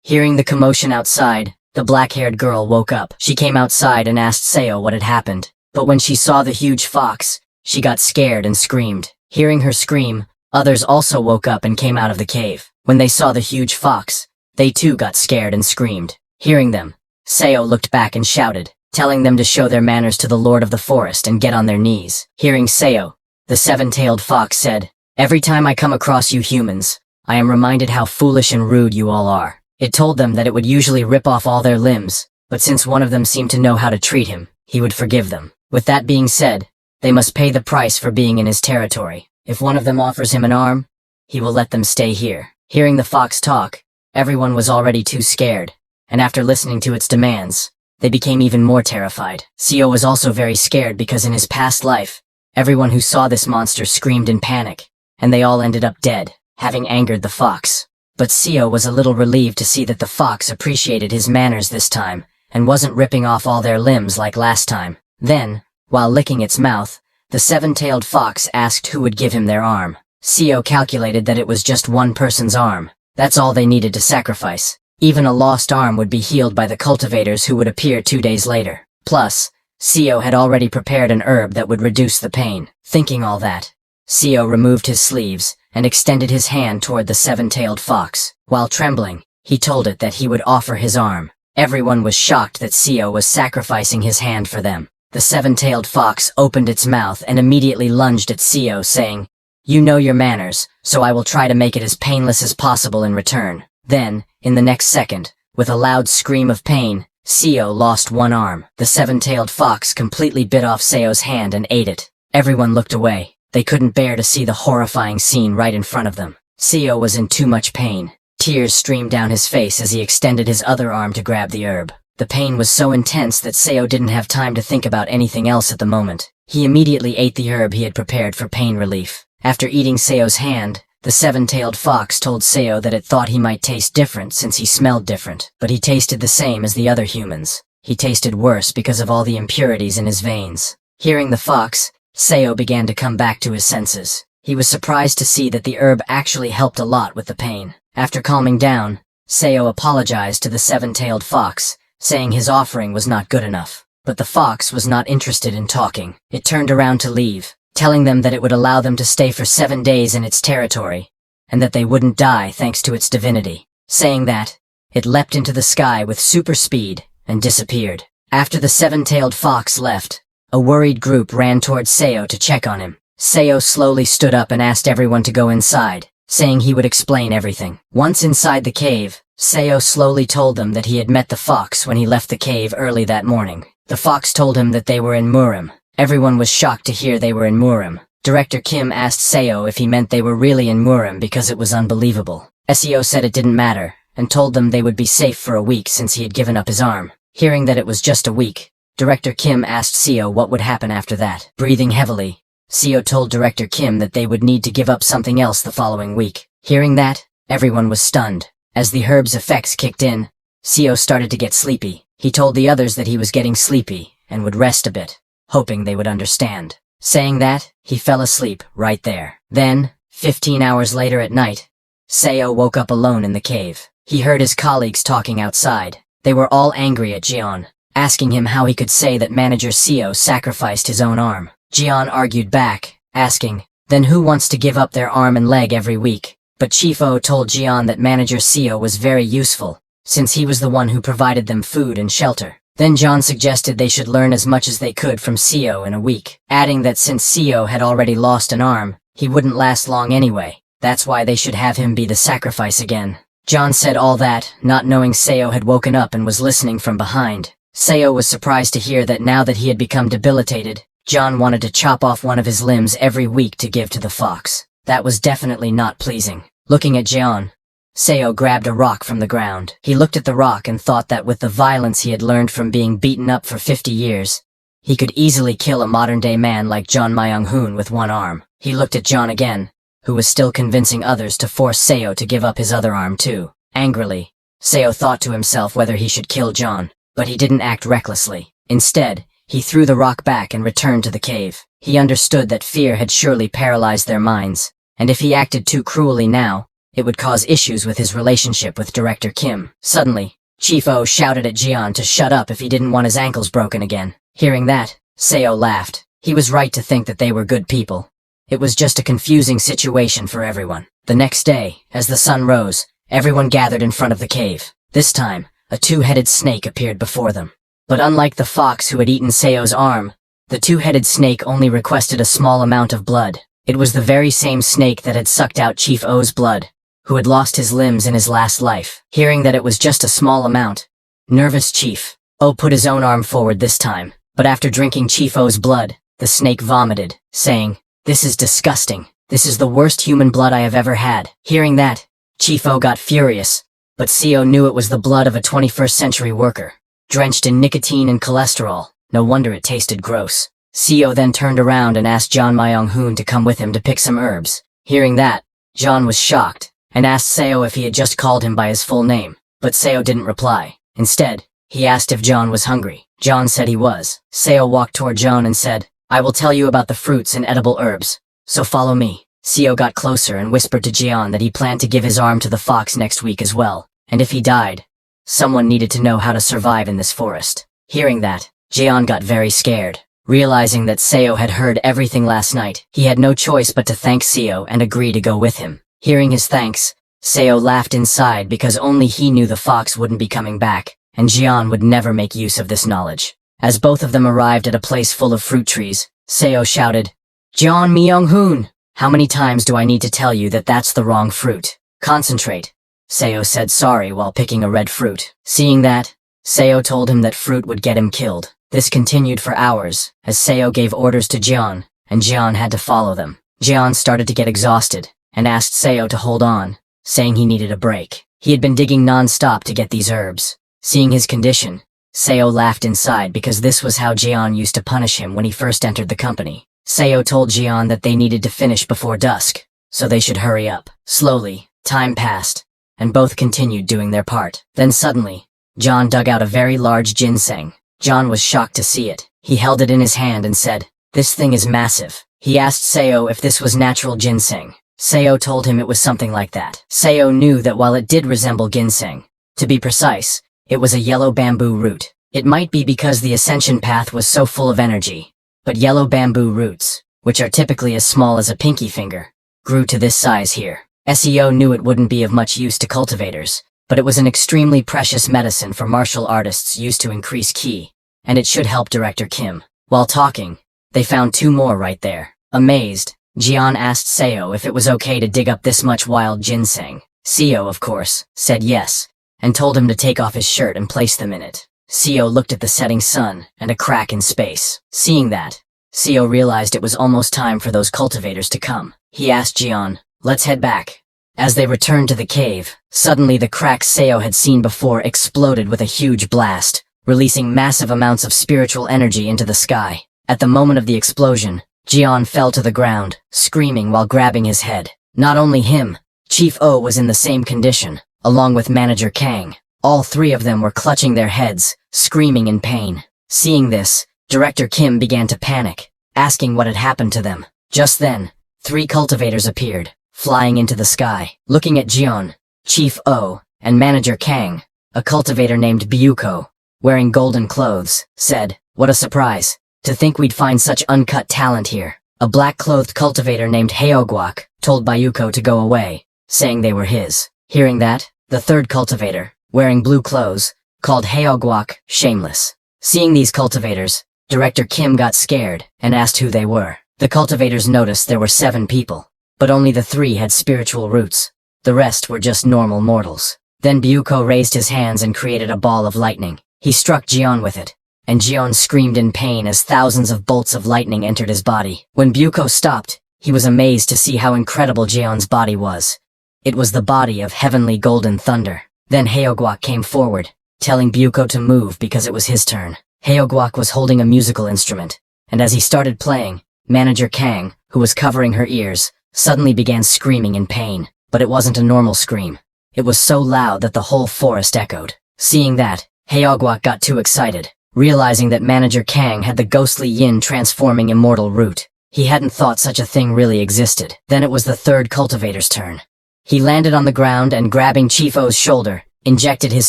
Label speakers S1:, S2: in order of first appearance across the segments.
S1: Hearing the commotion outside, the black-haired girl woke up. She came outside and asked Seo what had happened. But when she saw the huge fox, she got scared and screamed. Hearing her scream, others also woke up and came out of the cave. When they saw the huge fox, they too got scared and screamed. Hearing them, Seo looked back and shouted, telling them to show their manners to the Lord of the Forest and get on their knees. Hearing Seo, the seven-tailed fox said, "Every time I come across you humans, I am reminded how foolish and rude you all are." It told them that it would usually rip off all their limbs, but since one of them seemed to know how to treat him, he would forgive them. With that being said, they must pay the price for being in his territory. If one of them offers him an arm, he will let them stay here. Hearing the fox talk, everyone was already too scared, and after listening to its demands, they became even more terrified. Seo was also very scared because in his past life, everyone who saw this monster screamed in panic, and they all ended up dead, having angered the fox. But Seo was a little relieved to see that the fox appreciated his manners this time, and wasn't ripping off all their limbs like last time. Then, while licking its mouth, the seven-tailed fox asked who would give him their arm. Seo calculated that it was just one person's arm. That's all they needed to sacrifice. Even a lost arm would be healed by the cultivators who would appear 2 days later. Plus, Seo had already prepared an herb that would reduce the pain. Thinking all that, Seo removed his sleeves and extended his hand toward the seven-tailed fox. While trembling, he told it that he would offer his arm. Everyone was shocked that Seo was sacrificing his hand for them. The seven-tailed fox opened its mouth and immediately lunged at Seo, saying, "You know your manners, so I will try to make it as painless as possible in return." Then, in the next second, with a loud scream of pain, Seo lost one arm. The seven-tailed fox completely bit off Seo's hand and ate it. Everyone looked away. They couldn't bear to see the horrifying scene right in front of them. Seo was in too much pain. Tears streamed down his face as he extended his other arm to grab the herb. The pain was so intense that Seo didn't have time to think about anything else at the moment. He immediately ate the herb he had prepared for pain relief. After eating Seo's hand, the seven-tailed fox told Seo that it thought he might taste different since he smelled different, but he tasted the same as the other humans. He tasted worse because of all the impurities in his veins. Hearing the fox, Seo began to come back to his senses. He was surprised to see that the herb actually helped a lot with the pain. After calming down, Seo apologized to the seven-tailed fox, saying his offering was not good enough. But the fox was not interested in talking. It turned around to leave, telling them that it would allow them to stay for 7 days in its territory, and that they wouldn't die thanks to its divinity. Saying that, it leapt into the sky with super speed and disappeared. After the seven-tailed fox left, a worried group ran towards Seo to check on him. Seo slowly stood up and asked everyone to go inside, saying he would explain everything. Once inside the cave, Seo slowly told them that he had met the fox when he left the cave early that morning. The fox told him that they were in Murim. Everyone was shocked to hear they were in Murim. Director Kim asked Seo if he meant they were really in Murim because it was unbelievable. Seo said it didn't matter, and told them they would be safe for a week since he had given up his arm. Hearing that it was just a week, Director Kim asked Seo what would happen after that. Breathing heavily, Seo told Director Kim that they would need to give up something else the following week. Hearing that, everyone was stunned. As the herb's effects kicked in, Seo started to get sleepy. He told the others that he was getting sleepy and would rest a bit, hoping they would understand. Saying that, he fell asleep right there. Then, 15 hours later at night, Seo woke up alone in the cave. He heard his colleagues talking outside. They were all angry at Jian, asking him how he could say that manager Seo sacrificed his own arm. Jian argued back, asking, "Then who wants to give up their arm and leg every week?" But Chief O told Jian that manager Seo was very useful, since he was the one who provided them food and shelter. Then John suggested they should learn as much as they could from Seo in a week, adding that since Seo had already lost an arm, he wouldn't last long anyway. That's why they should have him be the sacrifice again. John said all that, not knowing Seo had woken up and was listening from behind. Seo was surprised to hear that now that he had become debilitated, John wanted to chop off one of his limbs every week to give to the fox. That was definitely not pleasing. Looking at John, Seo grabbed a rock from the ground. He looked at the rock and thought that with the violence he had learned from being beaten up for 50 years, he could easily kill a modern-day man like John Myung-hoon with one arm. He looked at John again, who was still convincing others to force Seo to give up his other arm too. Angrily, Seo thought to himself whether he should kill John, but he didn't act recklessly. Instead, he threw the rock back and returned to the cave. He understood that fear had surely paralyzed their minds, and if he acted too cruelly now, it would cause issues with his relationship with Director Kim. Suddenly, Chief O shouted at Jian to shut up if he didn't want his ankles broken again. Hearing that, Seo laughed. He was right to think that they were good people. It was just a confusing situation for everyone. The next day, as the sun rose, everyone gathered in front of the cave. This time, a two-headed snake appeared before them. But unlike the fox who had eaten Seo's arm, the two-headed snake only requested a small amount of blood. It was the very same snake that had sucked out Chief O's blood, who had lost his limbs in his last life. Hearing that it was just a small amount, nervous Chief O put his own arm forward this time, but after drinking Chief O's blood, the snake vomited, saying, "This is disgusting. This is the worst human blood I have ever had." Hearing that, Chief O got furious, but Seo knew it was the blood of a 21st century worker, drenched in nicotine and cholesterol. No wonder it tasted gross. Seo then turned around and asked John Myung-hoon to come with him to pick some herbs. Hearing that, John was shocked, and asked Seo if he had just called him by his full name, but Seo didn't reply. Instead, he asked if John was hungry. John said he was. Seo walked toward John and said, "I will tell you about the fruits and edible herbs, so follow me." Seo got closer and whispered to Jian that he planned to give his arm to the fox next week as well, and if he died, someone needed to know how to survive in this forest. Hearing that, Jian got very scared. Realizing that Seo had heard everything last night, he had no choice but to thank Seo and agree to go with him. Hearing his thanks, Seo laughed inside because only he knew the fox wouldn't be coming back, and Jian would never make use of this knowledge. As both of them arrived at a place full of fruit trees, Seo shouted, "John Myung-hoon, how many times do I need to tell you that that's the wrong fruit? Concentrate." Seo said sorry while picking a red fruit. Seeing that, Seo told him that fruit would get him killed. This continued for hours, as Seo gave orders to Jian, and Jian had to follow them. Jian started to get exhausted, and asked Seo to hold on, saying he needed a break. He had been digging non-stop to get these herbs. Seeing his condition, Seo laughed inside because this was how Jian used to punish him when he first entered the company. Seo told Jian that they needed to finish before dusk, so they should hurry up. Slowly, time passed, and both continued doing their part. Then suddenly, John dug out a very large ginseng. John was shocked to see it. He held it in his hand and said, "This thing is massive." He asked Seo if this was natural ginseng. Seo told him it was something like that. Seo knew that while it did resemble ginseng, to be precise, it was a yellow bamboo root. It might be because the ascension path was so full of energy, but yellow bamboo roots, which are typically as small as a pinky finger, grew to this size here. Seo knew it wouldn't be of much use to cultivators, but it was an extremely precious medicine for martial artists used to increase ki, and it should help Director Kim. While talking, they found two more right there. Amazed, Jian asked Seo if it was okay to dig up this much wild ginseng. Seo, of course, said yes, and told him to take off his shirt and place them in it. Seo looked at the setting sun and a crack in space. Seeing that, Seo realized it was almost time for those cultivators to come. He asked Jian, "Let's head back." As they returned to the cave, suddenly the crack Seo had seen before exploded with a huge blast, releasing massive amounts of spiritual energy into the sky. At the moment of the explosion, Jian fell to the ground, screaming while grabbing his head. Not only him, Chief O was in the same condition, along with Manager Kang. All three of them were clutching their heads, screaming in pain. Seeing this, Director Kim began to panic, asking what had happened to them. Just then, three cultivators appeared, flying into the sky. Looking at Jian, Chief O, and Manager Kang, a cultivator named Byuko, wearing golden clothes, said, "What a surprise. To think we'd find such uncut talent here." A black-clothed cultivator named Haeogwak told Byuko to go away, saying they were his. Hearing that, the third cultivator, wearing blue clothes, called Haeogwak shameless. Seeing these cultivators, Director Kim got scared and asked who they were. The cultivators noticed there were 7 people, but only the 3 had spiritual roots. The rest were just normal mortals. Then Byuko raised his hands and created a ball of lightning. He struck Jian with it, and Jian screamed in pain as thousands of bolts of lightning entered his body. When Byuko stopped, he was amazed to see how incredible Jian's body was. It was the body of heavenly golden thunder. Then Haeogwak came forward, telling Byuko to move because it was his turn. Haeogwak was holding a musical instrument, and as he started playing, Manager Kang, who was covering her ears, suddenly began screaming in pain. But it wasn't a normal scream. It was so loud that the whole forest echoed. Seeing that, Haeogwak got too excited, realizing that Manager Kang had the ghostly yin transforming immortal root. He hadn't thought such a thing really existed. Then it was the third cultivator's turn. He landed on the ground and grabbing Chief O's shoulder, injected his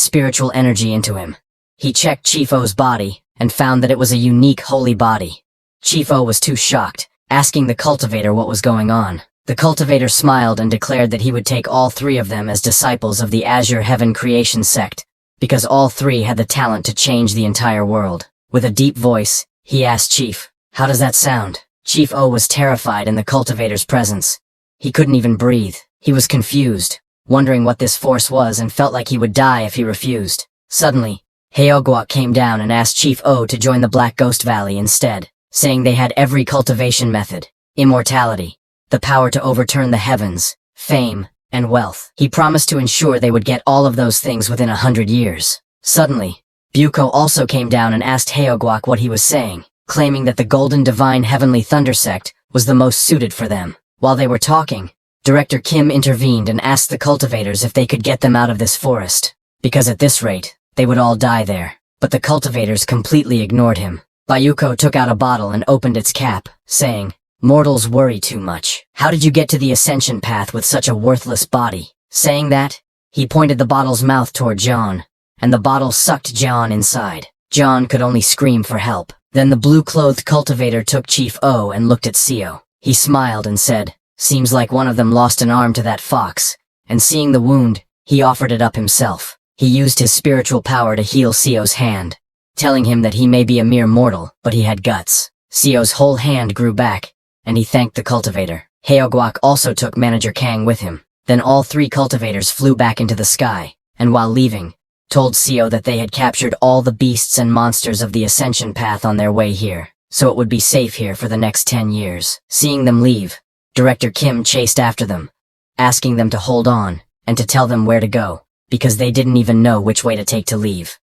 S1: spiritual energy into him. He checked Chief O's body and found that it was a unique holy body. Chief O was too shocked, asking the cultivator what was going on. The cultivator smiled and declared that he would take all three of them as disciples of the Azure Heaven Creation sect, because all three had the talent to change the entire world. With a deep voice, he asked Chief, "How does that sound?" Chief O was terrified in the cultivator's presence. He couldn't even breathe. He was confused, wondering what this force was and felt like he would die if he refused. Suddenly, Heogwak came down and asked Chief O to join the Black Ghost Valley instead, saying they had every cultivation method, immortality, the power to overturn the heavens, fame, and wealth. He promised to ensure they would get all of those things within 100 years. Suddenly, Buko also came down and asked Heogwak what he was saying, claiming that the Golden Divine Heavenly Thunder Sect was the most suited for them. While they were talking, Director Kim intervened and asked the cultivators if they could get them out of this forest, because at this rate, they would all die there. But the cultivators completely ignored him. Bayuko took out a bottle and opened its cap, saying, "Mortals worry too much. How did you get to the ascension path with such a worthless body?" Saying that, he pointed the bottle's mouth toward John, and the bottle sucked John inside. John could only scream for help. Then the blue-clothed cultivator took Chief O and looked at Seo. He smiled and said, "Seems like one of them lost an arm to that fox," and seeing the wound, he offered it up himself. He used his spiritual power to heal Seo's hand, telling him that he may be a mere mortal, but he had guts. Seo's whole hand grew back, and he thanked the cultivator. Heogwak also took Manager Kang with him. Then all three cultivators flew back into the sky, and while leaving, told Seo that they had captured all the beasts and monsters of the Ascension Path on their way here, so it would be safe here for the next 10 years. Seeing them leave, Director Kim chased after them, asking them to hold on, and to tell them where to go, because they didn't even know which way to take to leave.